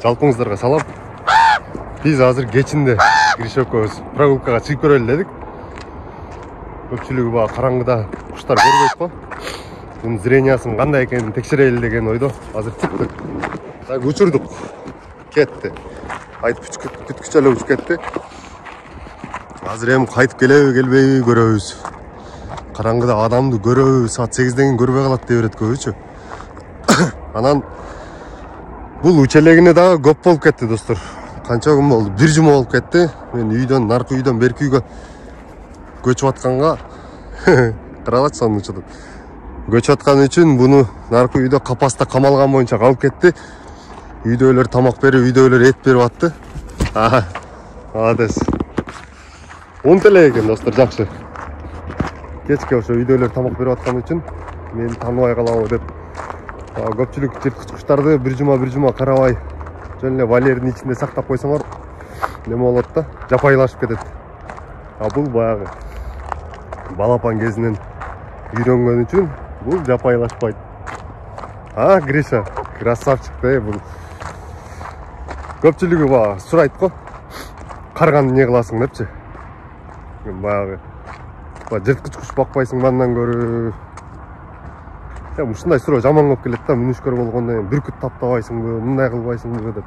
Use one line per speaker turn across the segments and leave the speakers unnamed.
Жалпыңыздарга салам. Биз азыр кечинде Гриша экөөбүз прогулкага чыгып көрөлү дедик. Көпчүлүгү баа караңгыда куштар көрбөйт го. Бунун зрениясын кандай экенин текшерели деген ойдо азыр чыктык. Так учурдук. Кетти. Кайтып күткүчө эле учуп кетти. Азыр эми кайтып келеби, келбейби көрөбүз. Караңгыда адамды көрөбү, саат 8ден кийин көрбөй калат деп берет көбүчө. Анан бул учелегине дагы көп болуп кетти, достор. Канча күн болду? 1 жума болуп кетти. Мен үйдөн, наркы үйдөн берки үйгө көчүп атканга каралач сонун учурда. Көчүп аткан үчүн буну наркы үйдө капаста камалган боюнча калып кетти. Үйдөөлөр тамак берип, үйдөөлөр эт берип атты. Адес. Унт эле экен, достор, жакшы. Кечке ошо үйдөөлөр тамак берип аткан үчүн мени тааныбай калабы деп көпчүлүк жырткыч куштарды 1 жума карабай жөн эле вольердин ичинде сактап койсоңор неме болот да, жапайлашып кетет. Бул баягы балапан кезинен үйрөнгөн үчүн бул жапайлашпайт. Гриша, красавчик да, бул. Көпчүлүгү баа сурайт го. Карганы эмне кыласың депчи. Мен баягы жырткыч куш бакпайсың андан көрү. Ушундай суроо жаман болуп келет да, мүнүшкөр болгондо бүркүт таптабайсыңбы, мындай кылбайсыңбы деп.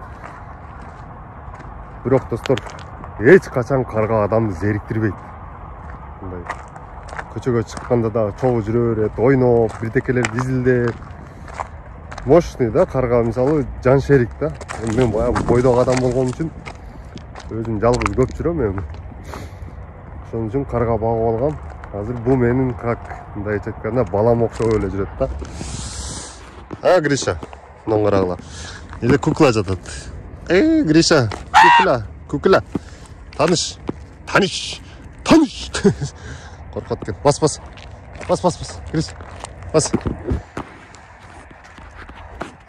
Бирок, достор, эч качан карга адамды зериктирбейт. Мындай көчөгө чыкканда да чогуу жүрө берет, ойноп, бирдекелер дизилдеп. Мощный да, карга мисалы жан шерик да. Мен баягы бойдок адам болгон үчүн өзүм жалгыз көп жүрөм эми. Ошон үчүн карга багып алгам. Азыр бул менин как мындай айтканда балам окшоп эле жүрөт да. Гриша, мындан карагыла. Эле кукла жатат. Гриша, кукла. Таныш. Коркот экен. Бас. Гриша. Бас.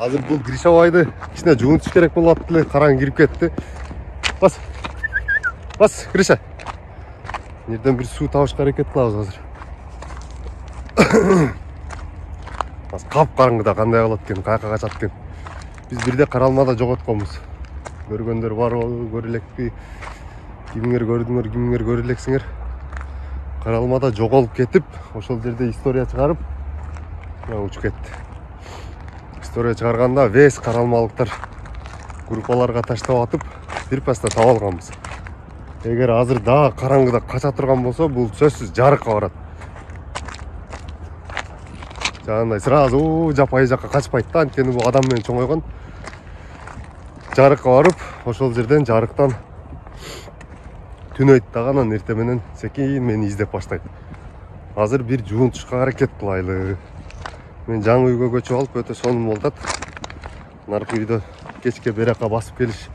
Азыр бул Гриша байды кичине жуунтуш керек болуп аттылы, караң кирип кетти. Бас, Гриша. Нерден бир суу табышка аракет кылабыз азыр. Кап караңгыда кандай калат экен, каяка качат экен. Биз бирде каралмада жоготконбуз. Көргөндөр барбы, көрө элекпи? Кимиңер көрдүңөр, кимиңер көрө элексиңер? Каралмада жоголуп кетип, ошол жерде история чыгарып, учуп кетти. История чыгарганда вес каралмалыктар группаларга таштап атып, бир паста таап алганбыз. Эгер азыр дагы караңгыда кача турган болсо, бул сөзсүз жарыкка барат. Жагандай сразу жапайы жакка качпайт да, анткени бул адам менен чоңойгон. Жарыкка барып, ошол жерден жарыктан түнөйт дагы, анан эртең менен секин мени издеп баштайт. Азыр бир жуунтушка аракет кылайлы. Мен жаңы үйгө көчүп алып, өтө сонун болуп атат. Наркы үйдө кечке берака басып келиш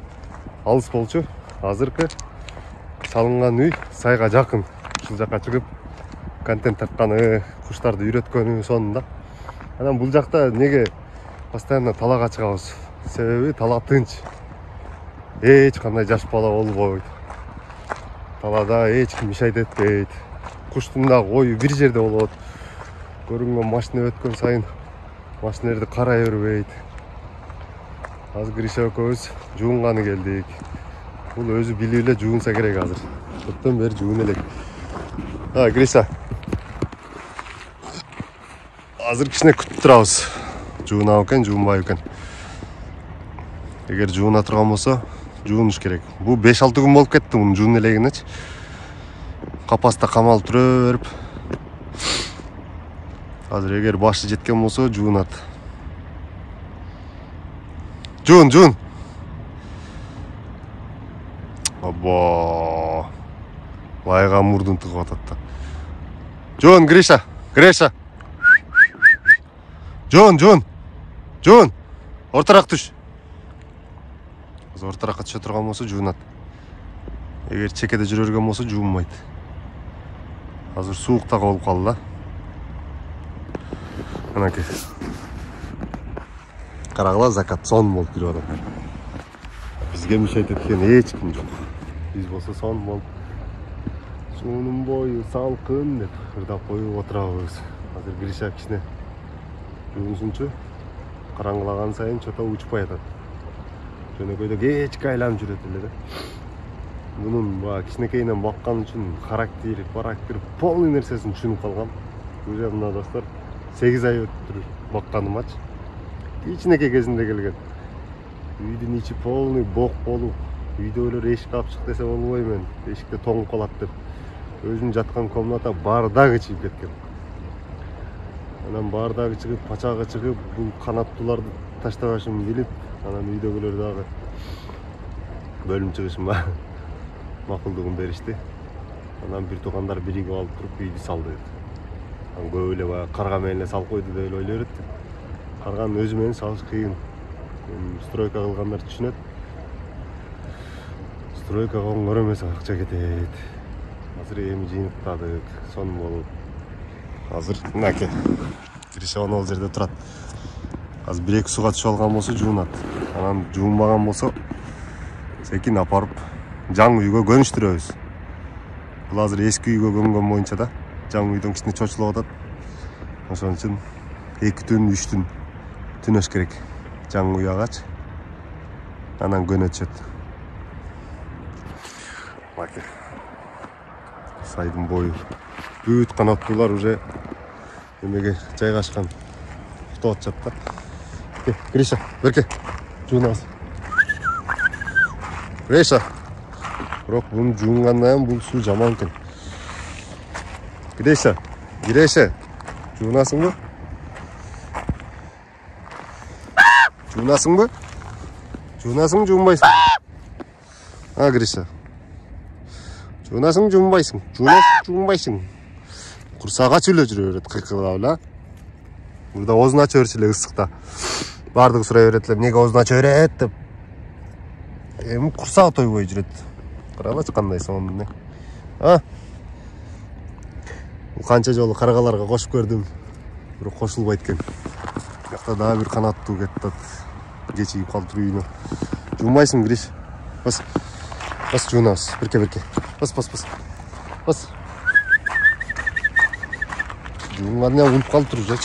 алыс болчу. Азыркы салынган үй сайга жакын. Ушул жака чыгып контент тартканы, куштарды үйрөткөнү сонун да. Анан бул жакта неге постоянно талаага чыгабыз? Себеби тала тынч. Эч кандай жаш бала болбойт. Талада эч ким иш айтпайт. Куштун да кою бир жерде болот. Көрүнгөн машина өткөн сайын машиналерди карай бербейт. Азыр Гриша экөөбүз жуунганы келдик. Бул өзү билип эле жуунса керек азыр. Көптөн бери жуун элек. Гриша. Азыр кичине күтүп турабыз. Жуунабы экен, жуунбайбы экен. Эгер жууна турган болсо, жуунуш керек. Бул 5-6 күн болуп кетти мунун жуун элегинечи. Капаста камалып тура берип. Азыр эгер башы жеткен болсо, жуунат. Жуун. Абба. Лайга мурдун тыгып атат да. Жуун, Гриша. Жуун. Ортараак түш. Азыр ортаракка түшө турган болсо жуунат. Эгер чекеде жүрө берген болсо жуунбайт. Азыр сууктагы болуп калды да. Анакей. Карагыла, закат сонун болуп жүрүп атат. Бизге мишайт эткен эч ким жок. Биз болсо сонун болуп суунун бою салкын деп ырдап коюп отурабыз. Азыр Гриша кичине жуунсунчу. Караңгылаган сайын чото учпай атат. жөнөкөйдө кечке айланып жүрөт эле да. Bunun кичинекейинен баккан үчүн характери полный нерсесин түшүнүп калгам. Уже мына достор 8 ай өттүр бакканымачы. Кичинекей кезинде келген. Үйдүн ичи полный бок болуп, үйдөгүлөр эшик ачык десе болбой мен. Эшикте тоңуп калат деп. Өзүм жаткан комната бардагы чыгып кеткен. Анан бардагы чыгып, пачагы чыгып, бул канаттууларды таштабашым билип, анан үйдөгүлөр дагы бөлүм чыгышыма макулдугун беришти. Анан бир туугандар биригип алып туруп үйдү салды. Анан көп эле баягы карга менен эле салып койду деп ойлой берет. Карганын өзү менен салыш кыйын. Стройка кылгандар түшүнөт. Стройкага оңгор эмес акча кетет. Азыр эми жыйынтыктадык, сонун болуп. Азыр мынакей. Кирише ол жерде турат. Азыр 1-2 суга түшүп алган болсо жуунат. Анан жуунбаган болсо секин апарып жаңы үйгө көнүштүрөбүз. Бул азыр эски үйгө көнгөн боюнча да, жаңы үйдөн кичине чочулуп атат. Ошон үчүн 2 түн, 3 түн түнөш керек. Жаңы уягачы. Анан көнөтүшөт. Мынакей. Сайдын бою. Бүт канаттуулар уже эмеге жайгашкан. Уктап атышат да. Гриша, берке. Жуунабыз. Гриша. Бирок буну жуунгандан бул суу жаман экен. Гриша, жуунасыңбы? Жуунасыңбы? Жуунасың, жуунбайсың? Гриша. Жуунасың, жуунбайсың? Жуунбайсың? Курсак ачып эле жүрө берет, кыйкылдап эле. Мурда оозун ача берчү эле ысыкта. Бардыгы сурай берет эле, эмнеге оозун ача берет деп. Эми курсагы тойбой жүрөт. Карабачы кандай сонун. Бул канча жолу каргаларга кошуп көрдүм. Бирок кошулбайт экен. Бакта дагы бир канаттуу кетти. Кечигип калды үйүнө. Жуунбайсың, Гриш? Бас. Бас жуунабыз. Берке. Бас. Жуунгандан унуп калып турчу.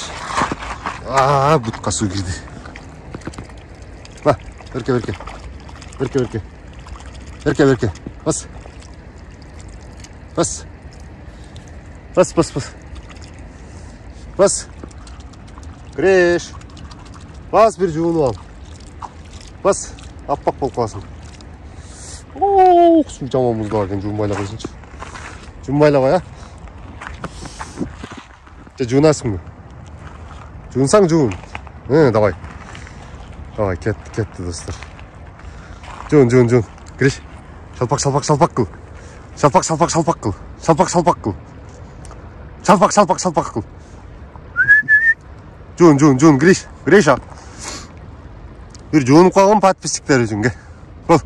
Бутка суу кирди. Берке. Бас. Гриш. Бас бир жуунуп ал. Бас. Аппак болуп каласың. Суу жаман муздап экен, жуунбай эле койсунчу. Жуунбайлабай, жуунасыңбы? Жуунсаң жуун. Давай. Давай, кетти достор. Жуун. Гриш. Шалпак кыл. Шалпак кыл. Жуун, Гриша. Бир жуунуп калган подписчиктер үчүн ке. Бол.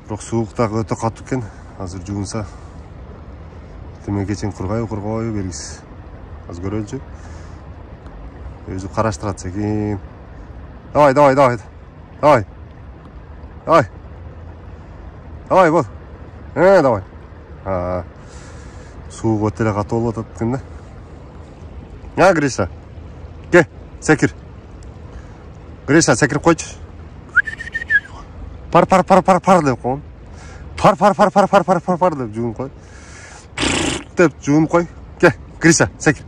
Бирок суук дагы өтө катуу экен. Азыр жуунса темеге чейин кургайбы белгисиз. Азыр көрөлүчү. Өзү караштырат секин. Давай. Давай, бол. Давай. Суук өтө эле катуу болуп атат экен да. Гриша. Ке, секир. Гриша, секирип койчу. Пар деп койгон. Пар деп жуунуп кой. Деп жуунуп кой. Ке, Гриша, секир.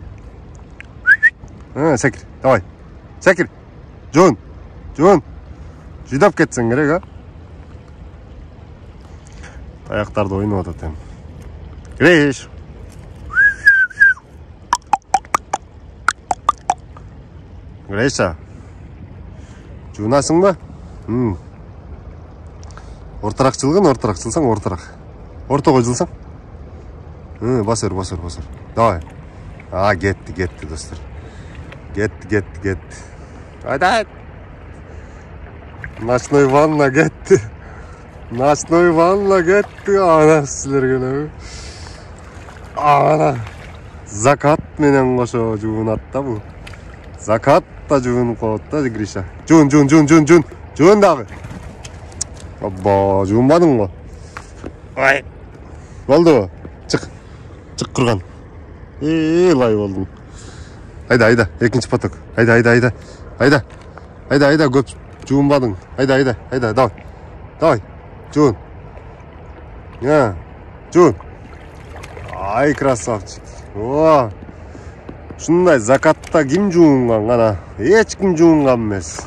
Секир. Давай. Секир. Жуун. Жүйдөп кетсең керек, Аяктарды ойноп атат эми. Гриш. Гриша. Жуунасыңбы? Ортараак жылсаң, ортараак. Ортого жылсаң. Бас өр. Давай. Кетти достор. Кетти. Айдайт. Ночной ванна кетти. Ана силерге эле. Закат менен кошо жуунат да бул. Закат да жуунуп коет да, Гриша. Жуун. Жуун дагы. Жуунбадыңбы? Ой. Болдубу? Чык курган. Лай болдуң. Айда, экинчи поток. Айда, көп жуынбадың. Айда, давай, жуын. Жуын. Ай, красавчик. О, шындай закатта ким жуынған ғана? Ешкім жуынған емес.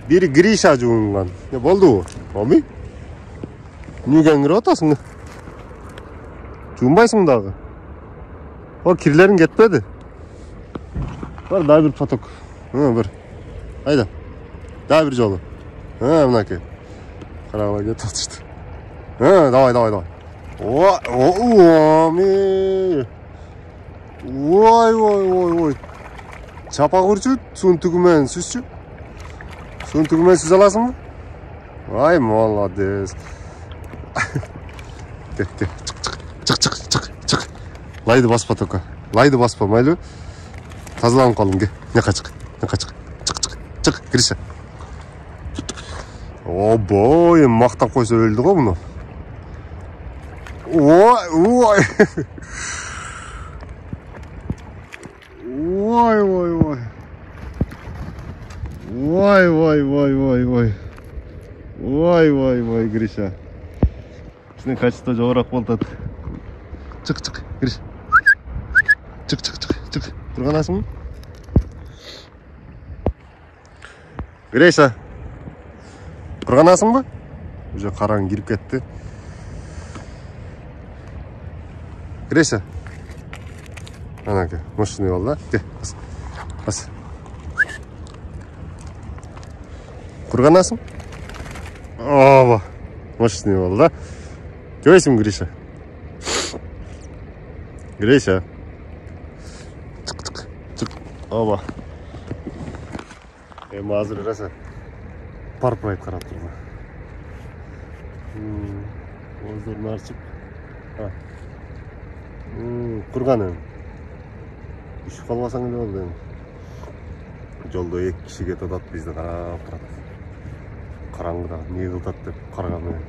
Бiri Гриша жуынған. Болды о? Ами? Неге аңырып атасың? Жуынбайсың дағы? О, кирлерің кетпеді. Бар, дай бір поток. Бір. Айда. Дай бір жолы. Мынаке. Қарағыла кетіп атышты. Давай. Ой. Чапа құрчу, суын түгімен сүзші. Суын түгімен сүз аласың ба? Ай, молодец. Чық. Лайды баспа тока. Лайды баспа, майлы. Тазаланып қалың, ке. Не қачық. Чық, Гриша. Обой, мақтап қойса өлді ғой бұны. Ой. Ой, Гриша. Сенің качество жоғырақ болтады. Чық, Гриша. Чық. Тұрғанасың? Гриша. Тұрғанасың ба? Уже қараң кіріп кетті. Гриша. Анаке, мощный бол да? Бас. Құрғанасың? Оба, мощный бол да? Көбейсің, Гриша? Гриша. Чық. Оба. Азыр раса парпайып қарап тұрды. Оздорын аршып. Құрғаны. Үшіп қалмасаң не болды? Жолда екі кіші кетіп атады, бізді қарап тұрады. Қараңғыда не қылтады деп қарғанмен.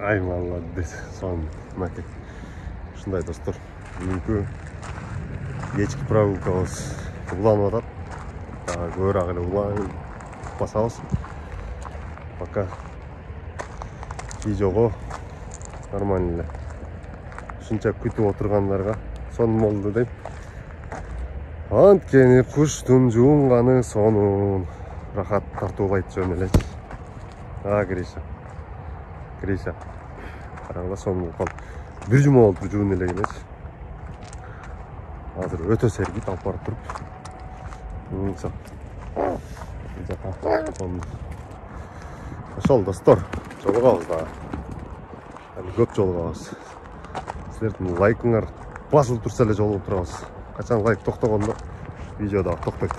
Ай, молодец. Соны мәке. Шындай достар. Мүмкін кешкі прогулкамыз уланып атады. Гөр ағылы уланып басамыз. Пока видеоға нормально. Шынша күтіп отырғандарға сон молды дейм. Анткени құштың жуынғаны сонын рахат тартуулайды жөнелейді. Гриша. Қараңда сон бұл қалды. Bir жұма oldu жуынелегенеш. Азыр өтө сергит алып барып тұрып. Ошол достор, жолугабыз да. Көп жолугабыз. Силердин лайкыңар басылып турса эле жолугуп турабыз. Качан лайк токтогондо видео да токтойт.